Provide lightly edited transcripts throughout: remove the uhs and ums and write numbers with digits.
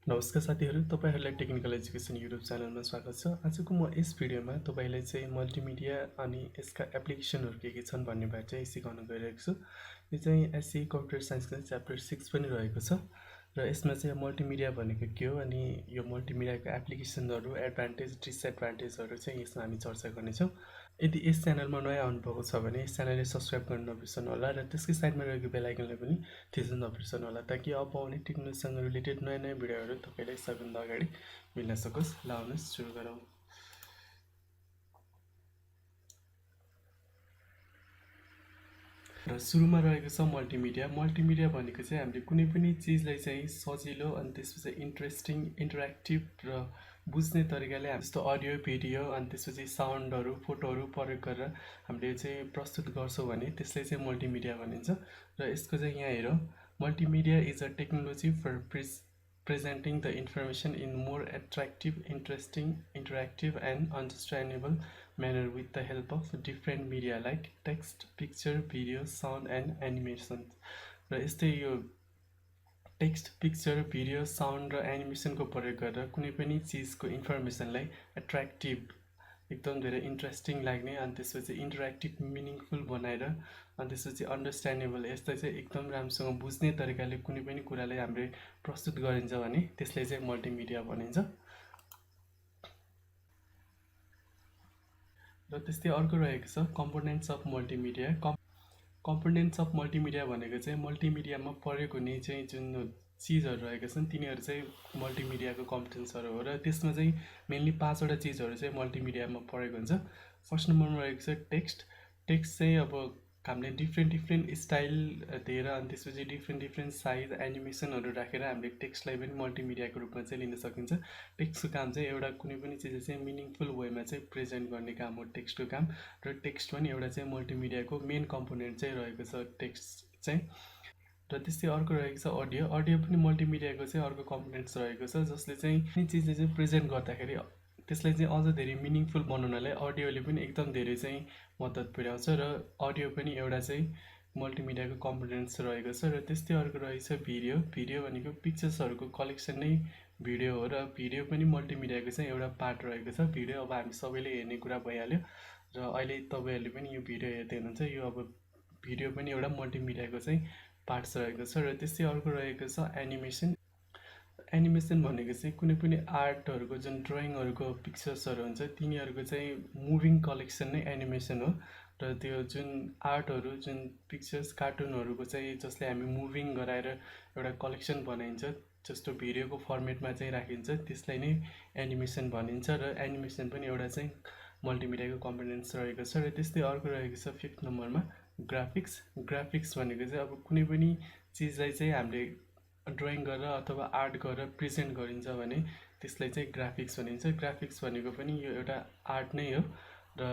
नमस्कार साथीहरू, तपाईँहरूलाई टेक्निकल एजुकेसन युट्युब च्यानलमा स्वागत छ। आजको म यस भिडियोमा तपाईँलाई चाहिँ मल्टिमिडिया अनि यसका एप्लिकेसनहरू के छन् भन्ने बारे चाहिँ सिकाउन गइरहेको छु। यो चाहिँ एससी कम्प्युटर साइन्सको च्याप्टर 6 पनि रहेको छ र यसमा चाहिँ मल्टिमिडिया भनेको के हो अनि यो मल्टिमिडियाको एप्लिकेसनहरू, एडभान्टेज, डिसएडभान्टेजहरू चाहिँ यसमा हामी चर्चा गर्नेछौँ। यदि यस च्यानलमा नयाँ आउनुभएको छ भने यस च्यानललाई सब्सक्राइब गर्न नबिर्सनु होला र त्यसकै साइडमा रहेको बेल आइकनलाई पनि थिच्न नबिर्सनु होला ताकि अब आउने टेक्नोलोजीसँग रिलेटेड नयाँ नयाँ भिडियोहरू तपाईँलाई सबभन्दा अगाडि मिल्न सकोस्। ल आउनुहोस् सुरु गरौँ। र सुरुमा रहेको छ मल्टिमिडिया। मल्टिमिडिया भनेको चाहिँ हामीले कुनै पनि चिजलाई चाहिँ सजिलो अनि त्यसपछि इन्ट्रेस्टिङ, इन्टरेक्टिभ र बुझ्ने तरिकाले जस्तो अडियो, भिडियो अनि त्यसपछि साउन्डहरू, फोटोहरू प्रयोग गरेर हामीले चाहिँ प्रस्तुत गर्छौँ भने त्यसलाई चाहिँ मल्टिमिडिया भनिन्छ। र यसको चाहिँ यहाँ हेरौँ, multimedia is a technology for presenting the information in more attractive, interesting, interactive and understandable manner with the help of different media like text, picture, video, sound and animation. र यस्तै यो टेक्स्ट, पिक्चर, भिडियो, साउन्ड र एनिमेसनको प्रयोग गरेर कुनै पनि चिजको इन्फर्मेसनलाई attractive, एकदम धेरै इन्ट्रेस्टिङ लाग्ने अनि त्यसपछि इन्टरेक्टिभ, मिनिङफुल बनाएर अनि त्यसपछि अन्डरस्ट्यान्डेबल, यसलाई चाहिँ एकदम राम्रोसँग बुझ्ने तरिकाले कुनै पनि कुरालाई हामीले प्रस्तुत गरिन्छ भने त्यसलाई चाहिँ मल्टिमिडिया भनिन्छ। र त्यस्तै अर्को रहेको छ components of multimedia. Components of multimedia भनेको चाहिँ मल्टिमिडियामा प्रयोग हुने चाहिँ जुन चिजहरू रहेका छन् तिनीहरू चाहिँ मल्टिमिडियाको कम्पोनेन्ट्सहरू हो र त्यसमा चाहिँ मेनली 5वटा चिजहरू चाहिँ मल्टिमिडियामा प्रयोग हुन्छ। फर्स्ट नम्बरमा रहेको छ टेक्स्ट। टेक्स्ट चाहिँ अब हामीले डिफ्रेन्ट स्टाइल दिएर अनि त्यसपछि डिफ्रेन्ट साइज एनिमेसनहरू राखेर हामीले टेक्स्टलाई पनि मल्टिमिडियाको रूपमा चाहिँ लिन सकिन्छ। टेक्स्टको काम चाहिँ एउटा कुनै पनि चिज चाहिँ मिनिङफुल वेमा चाहिँ प्रेजेन्ट गर्ने काम हो टेक्स्टको काम। र टेक्स्ट पनि एउटा चाहिँ मल्टिमिडियाको मेन कम्पोनेन्ट चाहिँ रहेको छ टेक्स्ट चाहिँ। र त्यस्तै अर्को रहेको छ अडियो। अडियो पनि मल्टिमिडियाको चाहिँ अर्को कम्पोनेन्ट्स रहेको छ जसले चाहिँ कुनै चिजले चाहिँ प्रेजेन्ट गर्दाखेरि त्यसलाई चाहिँ अझ धेरै मिनिङफुल बनाउनलाई अडियोले पनि एकदम धेरै चाहिँ मद्दत पुर्याउँछ र अडियो पनि एउटा चाहिँ मल्टिमिडियाको कम्पोनेन्ट्स रहेको छ। र त्यस्तै अर्को रहेछ भिडियो। भिडियो भनेको पिक्चर्सहरूको कलेक्सन नै भिडियो हो र भिडियो पनि मल्टिमिडियाको चाहिँ एउटा पार्ट रहेको छ। भिडियो अब हामी सबैले हेर्ने कुरा भइहाल्यो र अहिले तपाईँहरूले पनि यो भिडियो हेर्दै हुनुहुन्छ, यो अब भिडियो पनि एउटा मल्टिमिडियाको चाहिँ पार्ट्स रहेको छ। र त्यस्तै अर्को रहेको छ एनिमेसन। एनिमेसन भनेको चाहिँ कुनै पनि आर्टहरूको जुन ड्रइङहरूको पिक्चर्सहरू हुन्छ तिनीहरूको चाहिँ मुभिङ कलेक्सन नै एनिमेसन हो। र त्यो जुन आर्टहरू, जुन पिक्चर्स, कार्टुनहरूको चाहिँ जसले हामी मुभिङ गराएर एउटा कलेक्सन बनाइन्छ जस्तो भिडियोको फर्मेटमा चाहिँ राखिन्छ त्यसलाई नै एनिमेसन भनिन्छ। र एनिमेसन पनि एउटा चाहिँ मल्टिमिडियाको कम्पोनेन्ट्स रहेको छ। र त्यस्तै अर्को रहेको छ 5th नम्बरमा ग्राफिक्स। ग्राफिक्स भनेको चाहिँ अब कुनै पनि चिजलाई चाहिँ हामीले ड्रइङ गरेर अथवा आर्ट गरेर प्रेजेन्ट गरिन्छ भने त्यसलाई चाहिँ ग्राफिक्स भनिन्छ। ग्राफिक्स भनेको पनि यो एउटा आर्ट नै हो र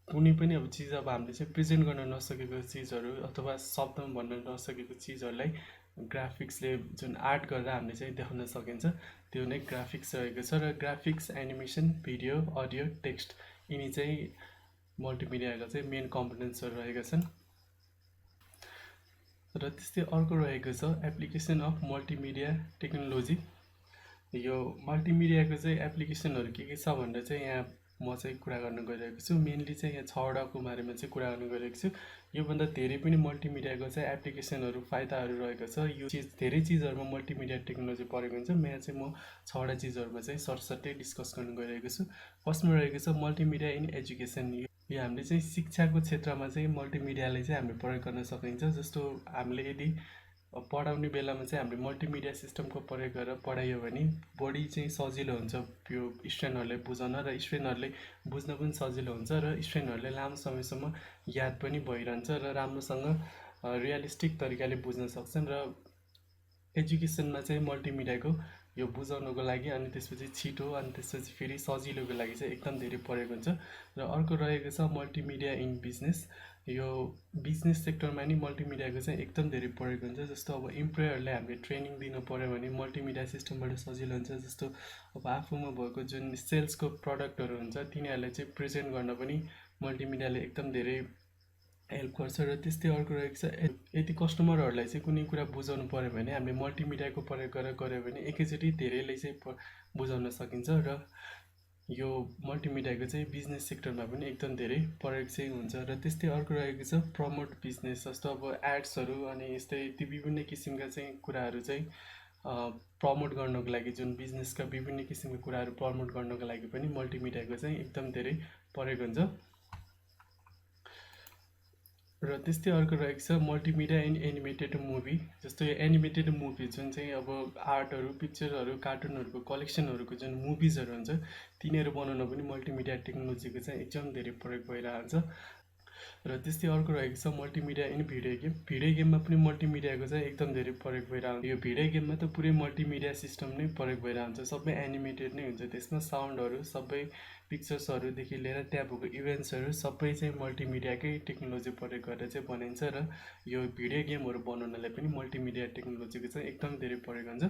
कुनै पनि अब चिज अब हामीले चाहिँ प्रेजेन्ट गर्न नसकेको चिजहरू अथवा शब्दमा भन्न नसकेको चिजहरूलाई ग्राफिक्सले जुन आर्ट गरेर हामीले चाहिँ देखाउन सकिन्छ त्यो नै ग्राफिक्स रहेको छ। र graphics, animation, video, audio, text यिनी चाहिँ मल्टिमिडियाका चाहिँ मेन कम्पोनेन्ट्सहरू रहेका छन्। र त्यस्तै अर्को रहेको छ एप्लिकेसन अफ मल्टिमिडिया टेक्नोलोजी। यो मल्टिमिडियाको चाहिँ एप्लिकेसनहरू के छ भनेर चाहिँ यहाँ म चाहिँ कुरा गर्न गइरहेको छु। मेनली चाहिँ यहाँ 6वटाको बारेमा चाहिँ कुरा गर्न गइरहेको छु। योभन्दा धेरै पनि मल्टिमिडियाको चाहिँ एप्लिकेसनहरू, फाइदाहरू रहेको छ। यो धेरै चिजहरूमा मल्टिमिडिया टेक्नोलोजी परेको हुन्छ। यहाँ चाहिँ म 6वटा चिजहरूमा चाहिँ सर्टसर्टै डिस्कस गर्न गइरहेको छु। फर्स्टमा रहेको छ मल्टिमिडिया इन एजुकेसन। यो हामीले चाहिँ शिक्षाको क्षेत्रमा चाहिँ मल्टिमिडियालाई चाहिँ हामीले प्रयोग गर्न सकिन्छ। जस्तो हामीले यदि पढाउने बेलामा चाहिँ हामीले मल्टिमिडिया सिस्टमको प्रयोग गरेर पढाइयो भने बढी चाहिँ सजिलो हुन्छ यो स्टुडेन्टहरूले बुझाउन र स्टुडेन्टहरूले बुझ्न पनि सजिलो हुन्छ र स्टुडेन्टहरूले लामो समयसम्म याद पनि भइरहन्छ र राम्रोसँग रियलिस्टिक तरिकाले बुझ्न सक्छन्। र एजुकेसनमा चाहिँ मल्टिमिडियाको यो बुझाउनको लागि अनि त्यसपछि छिटो अनि त्यसपछि फेरि सजिलोको लागि चाहिँ एकदम धेरै प्रयोग हुन्छ। र अर्को रहेको छ मल्टिमिडिया इन बिजनेस। यो बिजनेस सेक्टरमा नि मल्टिमिडियाको चाहिँ एकदम धेरै प्रयोग हुन्छ। जस्तो अब इम्प्लोयरहरूलाई हामीले ट्रेनिङ दिनु पऱ्यो भने मल्टिमिडिया सिस्टमबाट सजिलो हुन्छ। जस्तो अब आफूमा भएको जुन सेल्सको प्रडक्टहरू हुन्छ तिनीहरूलाई चाहिँ प्रेजेन्ट गर्न पनि मल्टिमिडियाले एकदम धेरै हेल्प गर्छ। र त्यस्तै अर्को रहेको छ यदि कस्टमरहरूलाई चाहिँ कुनै कुरा बुझाउनु पऱ्यो भने हामीले मल्टिमिडियाको प्रयोग गरेर गऱ्यो भने एकैचोटि धेरैले चाहिँ बुझाउन सकिन्छ। र यो मल्टिमिडियाको चाहिँ बिजनेस सेक्टरमा पनि एकदम धेरै प्रयोग चाहिँ हुन्छ। र त्यस्तै अर्को रहेको छ प्रमोट बिजनेस, जस्तो अब एड्सहरू अनि यस्तै ती विभिन्न किसिमका चाहिँ कुराहरू चाहिँ प्रमोट गर्नको लागि, जुन बिजनेसका विभिन्न किसिमका कुराहरू प्रमोट गर्नको लागि पनि मल्टिमिडियाको चाहिँ एकदम धेरै प्रयोग हुन्छ। र त्यस्तै अर्को रहेको छ मल्टिमिडिया इन एनिमेटेड मुभी, जस्तो यो एनिमेटेड मुभी जुन चाहिँ अब आर्टहरू, पिक्चरहरू, कार्टुनहरूको कलेक्सनहरूको जुन मुभिजहरू हुन्छ तिनीहरू बनाउन पनि मल्टिमिडिया टेक्नोलोजीको चाहिँ एकदम धेरै प्रयोग भइरहन्छ। र त्यस्तै अर्को रहेको छ multimedia in video game. Video गेममा पनि मल्टिमिडियाको चाहिँ एकदम धेरै प्रयोग भइरहन्छ। यो भिडियो गेममा त पुरै मल्टिमिडिया सिस्टम नै प्रयोग भइरहन्छ, सबै एनिमेटेड नै हुन्छ, त्यसमा साउन्डहरू सबै पिक्चर्सहरूदेखि लिएर त्यहाँ भएको इभेन्ट्सहरू सबै चाहिँ मल्टिमिडियाकै टेक्नोलोजी प्रयोग गरेर चाहिँ बनाइन्छ। र यो भिडियो गेमहरू बनाउनलाई पनि मल्टिमिडिया टेक्नोलोजीको चाहिँ एकदम धेरै प्रयोग हुन्छ।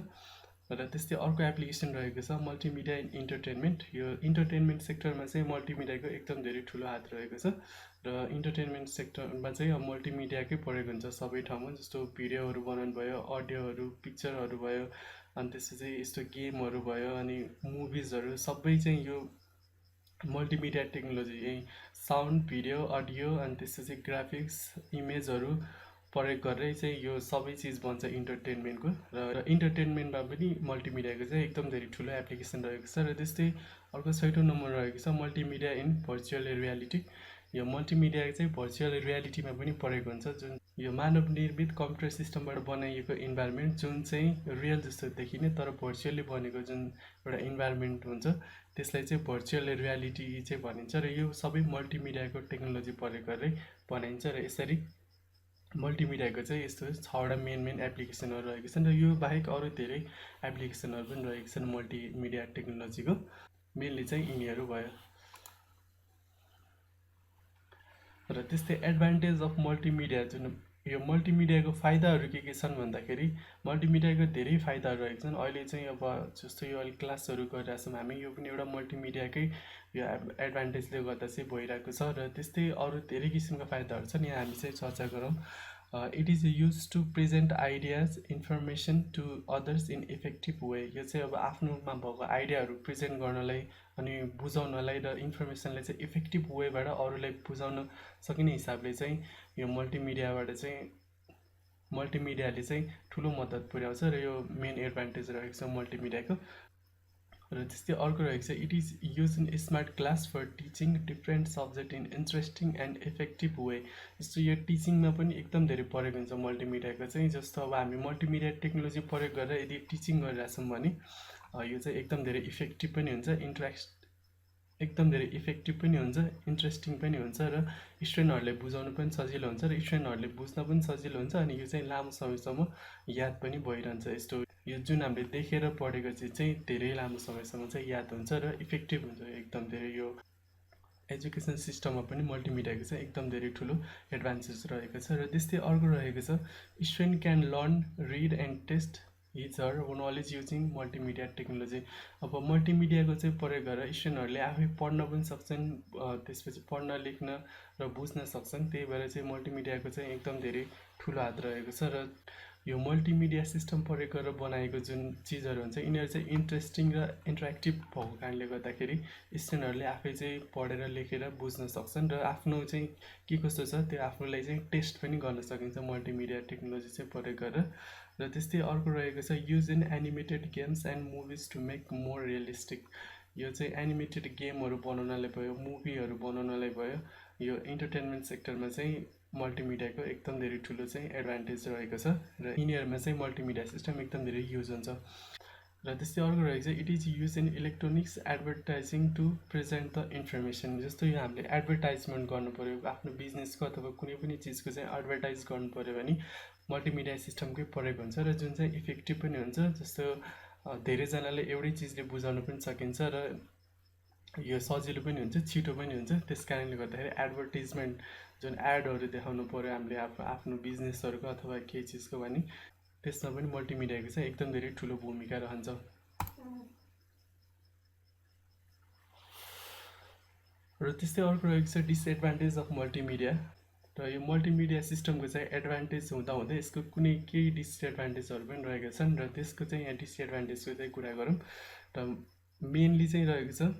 र त्यस्तै अर्को एप्लिकेसन रहेको छ मल्टिमिडिया इन इन्टरटेनमेन्ट। यो इन्टरटेनमेन्ट सेक्टरमा चाहिँ मल्टिमिडियाको एकदम धेरै ठुलो हात रहेको छ। र इन्टरटेनमेन्ट सेक्टरमा चाहिँ अब मल्टिमिडियाकै प्रयोग हुन्छ सबै ठाउँमा, जस्तो भिडियोहरू बनाउनु भयो, अडियोहरू, पिक्चरहरू भयो, अनि त्यसपछि यस्तो गेमहरू भयो, अनि मुभिजहरू सबै चाहिँ यो मल्टिमिडिया टेक्नोलोजी, यही साउन्ड, भिडियो, अडियो, अनि त्यसपछि ग्राफिक्स, इमेजहरू प्रयोग गरेरै चाहिँ यो सबै चिज बन्छ इन्टरटेनमेन्टको। र इन्टरटेनमेन्टमा पनि मल्टिमिडियाको चाहिँ एकदम धेरै ठुलो एप्लिकेसन रहेको छ। र त्यस्तै अर्को 6औं नम्बर रहेको छ मल्टिमिडिया इन भर्चुअल रियालिटी। यो मल्टिमिडिया चाहिँ भर्चुअल रियालिटीमा पनि प्रयोग हुन्छ, जुन यो मानव निर्मित कम्प्युटर सिस्टमबाट बनाइएको इन्भाइरोमेन्ट जुन चाहिँ रियल जस्तो देखिने तर भर्चुअली बनेको जुन एउटा इन्भाइरोमेन्ट हुन्छ त्यसलाई चाहिँ भर्चुअल रियालिटी चाहिँ भनिन्छ। र यो सबै मल्टिमिडियाको टेक्नोलोजी प्रयोग गरेर बनाइन्छ। र यसरी मल्टिमिडियाको चाहिँ यस्तो 6वटा मेन एप्लिकेसनहरू रहेको छन्। र यो बाहेक अरू धेरै एप्लिकेसनहरू पनि रहेको छन् मल्टिमिडिया टेक्नोलोजीको, मेनली चाहिँ यिनीहरू भयो। र त्यस्तै एडभान्टेज अफ मल्टिमिडिया, जुन यो मल्टिमिडियाको फाइदाहरू के छन् भन्दाखेरि मल्टिमिडियाको धेरै फाइदाहरू रहेको छन्। अहिले चाहिँ अब जस्तो यो अहिले क्लासहरू गरिरहेको छौँ हामी, यो पनि एउटा मल्टिमिडियाकै यो एडभान्टेजले गर्दा चाहिँ भइरहेको छ। र त्यस्तै अरू धेरै किसिमका फाइदाहरू छन्, यहाँ हामी चाहिँ चर्चा गरौँ। It is use to present ideas information to others in effective way. यो चाहिँ अब आफ्नोमा भएको आइडियाहरू प्रेजेन्ट गर्नलाई अनि बुझाउनलाई र इन्फर्मेसनलाई चाहिँ इफेक्टिभ वेबाट अरूलाई बुझाउन सकिने हिसाबले चाहिँ यो मल्टिमिडियाले चाहिँ ठुलो मद्दत पुर्याउँछ। र यो मेन एडभान्टेज रहेको छ मल्टिमिडियाको। र त्यस्तै अर्को रहेको छ it is use in smart class for teaching different subject in interesting and effective way. जस्तो यो टिचिङमा पनि एकदम धेरै प्रयोग हुन्छ मल्टिमिडियाको चाहिँ। जस्तो अब हामी मल्टिमिडिया टेक्नोलोजी प्रयोग गरेर यदि टिचिङ गरिरहेछौँ भने यो चाहिँ एकदम धेरै इफेक्टिभ पनि हुन्छ, एकदम धेरै इफेक्टिभ पनि हुन्छ, इन्ट्रेस्टिङ पनि हुन्छ, र स्टुडेन्टहरूले बुझाउनु पनि सजिलो हुन्छ, र स्टुडेन्टहरूले बुझ्न पनि सजिलो हुन्छ, अनि यो चाहिँ लामो समयसम्म याद पनि भइरहन्छ। यस्तो यो जुन हामीले देखेर पढेको चिज चाहिँ धेरै लामो समयसम्म चाहिँ याद हुन्छ र इफेक्टिभ हुन्छ एकदम धेरै। यो एजुकेसन सिस्टममा पनि मल्टिमिडियाको चाहिँ एकदम धेरै ठुलो एडभान्टेज रहेको छ। र त्यस्तै अर्को रहेको छ student can learn, read and test his her knowledge using multimedia technology. अब मल्टिमिडियाको चाहिँ प्रयोग गरेर स्टुडेन्टहरूले आफै पढ्न पनि सक्छन्, त्यसपछि पढ्न, लेख्न र बुझ्न सक्छन्। त्यही भएर चाहिँ मल्टिमिडियाको चाहिँ एकदम धेरै ठुलो हात रहेको छ। र यो मल्टिमिडिया सिस्टम प्रयोग गरेर बनाएको जुन चिजहरू हुन्छ यिनीहरू चाहिँ इन्ट्रेस्टिङ र इन्टरेक्टिभ भएको कारणले गर्दाखेरि स्टुडेन्टहरूले आफै चाहिँ पढेर लेखेर बुझ्न सक्छन्, र आफ्नो चाहिँ के कस्तो छ त्यो आफूलाई चाहिँ टेस्ट पनि गर्न सकिन्छ मल्टिमिडिया टेक्नोलोजी चाहिँ प्रयोग गरेर। र त्यस्तै अर्को रहेको छ use in animated games and movies to make more realistic. यो चाहिँ एनिमेटेड गेमहरू बनाउनलाई भयो, मुभीहरू बनाउनलाई भयो, यो इन्टरटेनमेन्ट सेक्टरमा चाहिँ मल्टिमिडियाको एकदम धेरै ठुलो चाहिँ एडभान्टेज रहेको छ। र यिनीहरूमा चाहिँ मल्टिमिडिया सिस्टम एकदम धेरै युज हुन्छ। र त्यस्तै अर्को रहेको छ it is use in electronics advertising to present the information. जस्तो यो हामीले एडभर्टाइजमेन्ट गर्नु पऱ्यो, आफ्नो बिजनेसको अथवा कुनै पनि चिजको चाहिँ एडभर्टाइज गर्नु पऱ्यो भने मल्टिमिडिया सिस्टमकै प्रयोग हुन्छ, र जुन चाहिँ इफेक्टिभ पनि हुन्छ। जस्तो धेरैजनाले एउटै चिजले बुझाउन पनि सकिन्छ, र यो सजिलो पनि हुन्छ, छिटो पनि हुन्छ। त्यस कारणले गर्दाखेरि एडभर्टिजमेन्ट जुन एडहरू देखाउनु पऱ्यो हामीले आफ्नो बिजनेसहरूको अथवा केही चिजको भने त्यसमा पनि मल्टिमिडियाको चाहिँ एकदम धेरै ठुलो भूमिका रहन्छ। र त्यस्तै अर्को रहेको छ डिसएडभान्टेज अफ मल्टिमिडिया। र यो मल्टिमिडिया सिस्टमको चाहिँ एडभान्टेज हुँदाहुँदै यसको कुनै केही डिसएडभान्टेजहरू पनि रहेका छन् र त्यसको चाहिँ यहाँ डिसएडभान्टेजको चाहिँ कुरा गरौँ र मेनली चाहिँ रहेको छ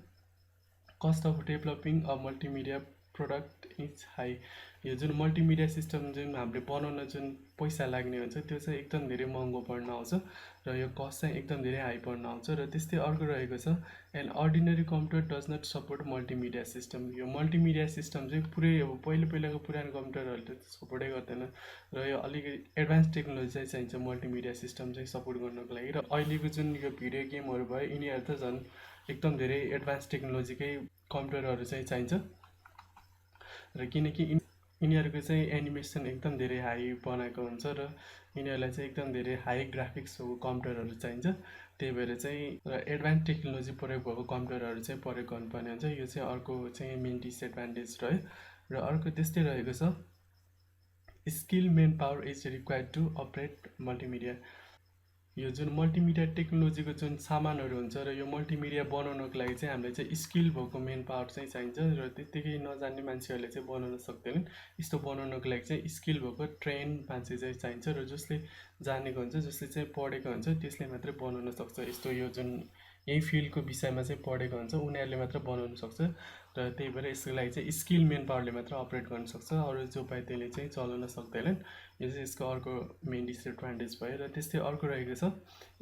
cost of developing a multimedia product is high. यो जुन मल्टिमिडिया सिस्टम जुन हामीले बनाउन जुन पैसा लाग्ने हुन्छ त्यो चाहिँ एकदम धेरै महँगो पर्न आउँछ र यो कस्ट चाहिँ एकदम धेरै हाई पर्न आउँछ। र त्यस्तै अर्को रहेको छ an ordinary computer does not support multimedia system. यो मल्टिमिडिया सिस्टम चाहिँ पुरै अब पहिलाको पुरानो कम्प्युटरहरूले त सपोर्टै गर्दैन र यो अलिकति एडभान्स टेक्नोलोजी चाहिँ चाहिन्छ मल्टिमिडिया सिस्टम चाहिँ सपोर्ट गर्नको लागि। र अहिलेको जुन यो भिडियो गेमहरू भयो यिनीहरू त झन् एकदम धेरै एडभान्स टेक्नोलोजीकै कम्प्युटरहरू चाहिँ चाहिन्छ र किनकि यिनीहरूको चाहिँ एनिमेसन एकदम धेरै हाई बनाएको हुन्छ र यिनीहरूलाई चाहिँ एकदम धेरै हाई ग्राफिक्सको कम्प्युटरहरू चाहिन्छ। त्यही भएर चाहिँ र एडभान्स टेक्नोलोजी प्रयोग भएको कम्प्युटरहरू चाहिँ प्रयोग गर्नुपर्ने हुन्छ। यो चाहिँ अर्को चाहिँ मेन डिसएडभान्टेज रह्यो। र अर्को त्यस्तै रहेको छ skill man power is required to operate multimedia. यो जुन मल्टिमिडिया टेक्नोलोजीको जुन सामानहरू हुन्छ र यो मल्टिमिडिया बनाउनको लागि चाहिँ हामीलाई चाहिँ स्किल भएको मेन पावर चाहिँ चाहिन्छ र त्यत्तिकै नजान्ने मान्छेहरूले चाहिँ बनाउन सक्दैनन्। यस्तो बनाउनको लागि चाहिँ स्किल भएको ट्रेन मान्छे चाहिँ चाहिन्छ र जसले जानेको हुन्छ जसले चाहिँ पढेको हुन्छ त्यसले मात्रै बनाउन सक्छ। यस्तो यो जुन यही फिल्डको विषयमा चाहिँ पढेको हुन्छ उनीहरूले मात्र बनाउन सक्छ र त्यही भएर यसको लागि चाहिँ स्किल मेन पावरले मात्र अपरेट गर्न सक्छ। अरू जो पाए त्यसले चाहिँ चलाउन सक्दैनन्। यो चाहिँ यसको अर्को मेन डिसएडभान्टेज भयो। र त्यस्तै अर्को रहेको छ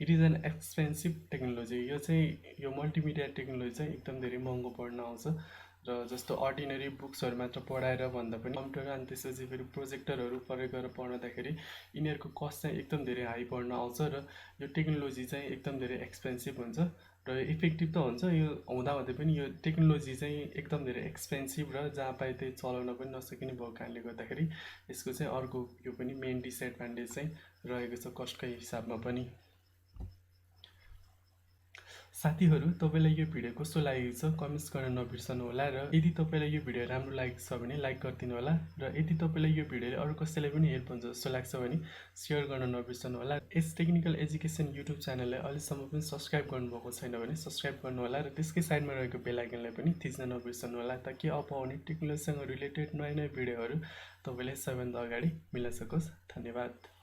it is an expensive technology. यो चाहिँ यो मल्टिमिडिया टेक्नोलोजी चाहिँ एकदम धेरै महँगो पर्न आउँछ र जस्तो अर्डिनरी बुक्सहरू मात्र पढाएर भन्दा पनि कम्प्युटर अनि त्यसपछि फेरि प्रोजेक्टरहरू प्रयोग गरेर पढ्दाखेरि यिनीहरूको कस्ट चाहिँ एकदम धेरै हाई पर्न आउँछ र यो टेक्नोलोजी चाहिँ एकदम धेरै एक्सपेन्सिभ हुन्छ र इफेक्टिभ त हुन्छ। यो हुँदाहुँदै पनि यो टेक्नोलोजी चाहिँ एकदम धेरै एक्सपेन्सिभ र जहाँ पाए त्यही चलाउन पनि नसकिने भएको कारणले गर्दाखेरि यसको चाहिँ अर्को यो पनि मेन डिसएडभान्टेज चाहिँ रहेको छ कस्टकै हिसाबमा पनि। साथीहरू तपाईँलाई यो भिडियो कस्तो लागेको छ कमेन्ट्स गर्न नबिर्सनु होला र यदि तपाईँलाई यो भिडियो राम्रो लागेको छ भने लाइक गरिदिनु होला र यदि तपाईँलाई यो भिडियोले अरू कसैलाई पनि हेल्प हुन्छ जस्तो लाग्छ भने सेयर गर्न नबिर्सनु होला। यस टेक्निकल एजुकेसन युट्युब च्यानललाई अहिलेसम्म पनि सब्सक्राइब गर्नुभएको छैन भने सब्सक्राइब गर्नु होला र त्यसकै साइडमा रहेको बेल आइकनलाई पनि थिच्न नबिर्सनु होला ताकि अब आउने टेक्नोलोजीसँग रिलेटेड नयाँ नयाँ भिडियोहरू तपाईँलाई सबैभन्दा अगाडि मिल्न सकोस्। धन्यवाद।